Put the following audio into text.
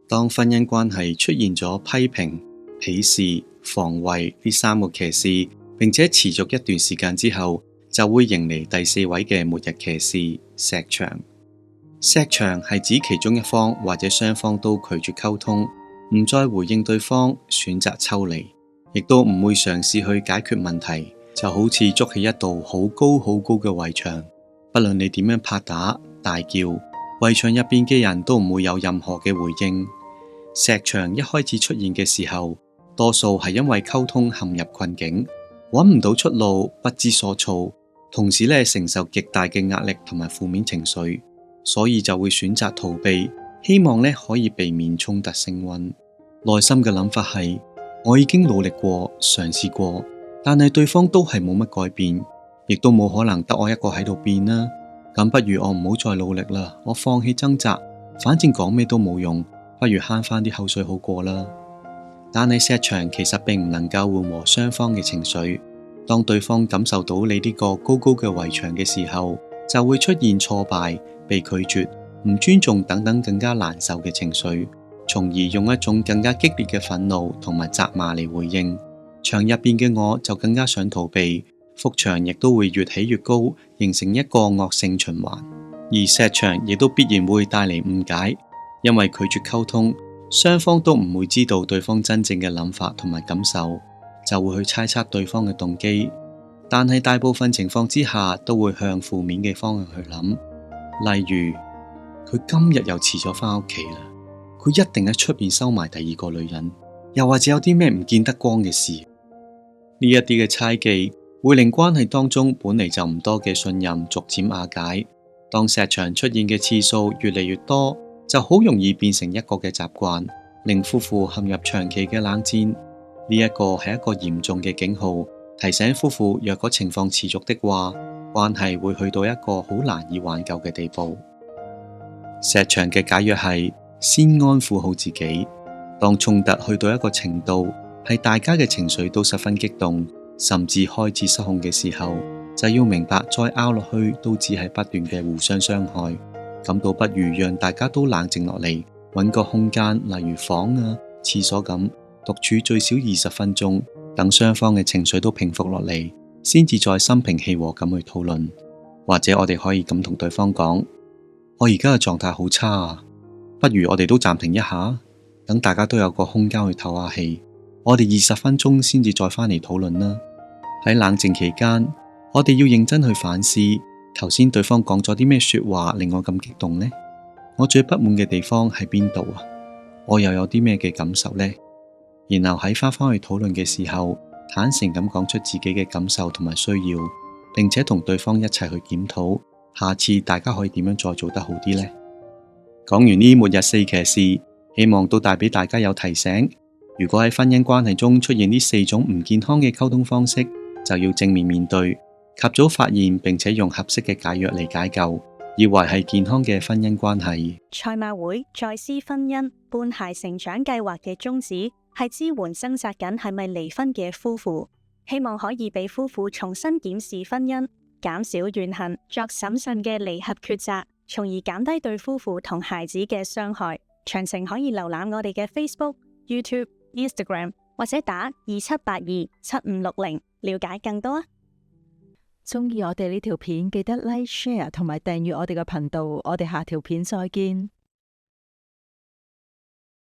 當婚姻關係出現咗批評、鄙視、防衛呢三個騎士，並且持續一段時間之後，就會迎嚟第四位嘅末日騎士石牆。石牆係指其中一方或者雙方都拒絕溝通，唔再回應對方，選擇抽離，亦都唔會嘗試去解決問題，就好似築起一道好高好高嘅圍牆，不論你點樣拍打、大叫，圍牆入邊嘅人都唔會有任何嘅回應。石牆一開始出現嘅時候，多數係因為溝通陷入困境，揾唔到出路，不知所措，同時承受極大嘅壓力同埋負面情緒，所以就會選擇逃避，希望可以避免衝突升溫。內心嘅諗法係：我已經努力過，嘗試過，但係對方都係冇乜改變，亦都冇可能得我一個喺度變啦。咁不如我唔好再努力啦，我放棄掙扎，反正講咩都冇用，不如慳翻啲口水好過啦。但係石牆其實並唔能夠緩和雙方嘅情緒。當對方感受到你呢個高高嘅圍牆嘅時候，就會出現挫敗、被拒絕、唔尊重等等更加難受嘅情緒，從而用一種更加激烈嘅憤怒同埋責罵嚟回應。牆入邊嘅我就更加想逃避，幅牆亦都會越起越高，形成一個惡性循環。而石牆亦都必然會帶嚟誤解，因為拒絕溝通，雙方都唔會知道對方真正嘅諗法同埋感受，就會去猜測對方嘅動機。但係大部分情況之下都會向負面嘅方向去諗，例如佢今日又遲咗返屋企啦，佢一定喺出邊收埋第二個女人，又或者有啲咩唔見得光嘅事。呢一啲嘅猜忌會令關係當中本嚟就唔多嘅信任逐漸瓦解。當石牆出現嘅次數越嚟越多，就好容易變成一個嘅習慣，令夫婦陷入長期嘅冷戰。呢一個係一個嚴重嘅警號，提醒夫婦若果情況持續的話，關係會去到一個好難以挽救嘅地步。石牆嘅解藥係先安撫好自己。當衝突去到一個程度，係大家嘅情緒都十分激動，甚至開始失控嘅時候，就要明白再拗落去都只係不斷嘅互相傷害。咁倒不如讓大家都冷靜落嚟，揾個空間，例如房啊、廁所咁，獨處最少20分鐘，等雙方嘅情緒都平復落嚟，先至再心平氣和咁去討論。或者我哋可以咁同對方講：我而家嘅狀態好差啊，不如我哋都暫停一下，等大家都有個空間去透下氣。我哋20分鐘先至再返嚟討論啦。喺冷靜期間，我哋要認真去反思，頭先對方講咗啲咩說話令我咁激動呢？我最不滿嘅地方喺邊度啊？我又有啲咩嘅感受呢？然後喺返去討論嘅時候，坦誠咁講出自己嘅感受同埋需要，並且同對方一齊去檢討，下次大家可以點樣再做得好啲呢？講完呢末日四騎士，希望都帶俾大家有提醒。如果喺婚姻關係中出現呢4種唔健康嘅溝通方式，就要正面面對，及早發現，並且用合適嘅解藥嚟解救，以維繫健康嘅婚姻關係。賽馬會再思婚姻伴孩成長計劃嘅宗旨係支援掙扎緊係咪離婚嘅夫婦，希望可以俾夫婦重新檢視婚姻，減少怨恨，作審慎嘅離合抉擇，從而減低對夫婦同孩子嘅傷害。詳情可以瀏覽我哋嘅 Facebook、YouTube、Instagram 或者打27827560了解更多啊！鍾意我哋呢條片，記得 Like、Share 同埋訂閱我哋嘅頻道。我哋下條片再見。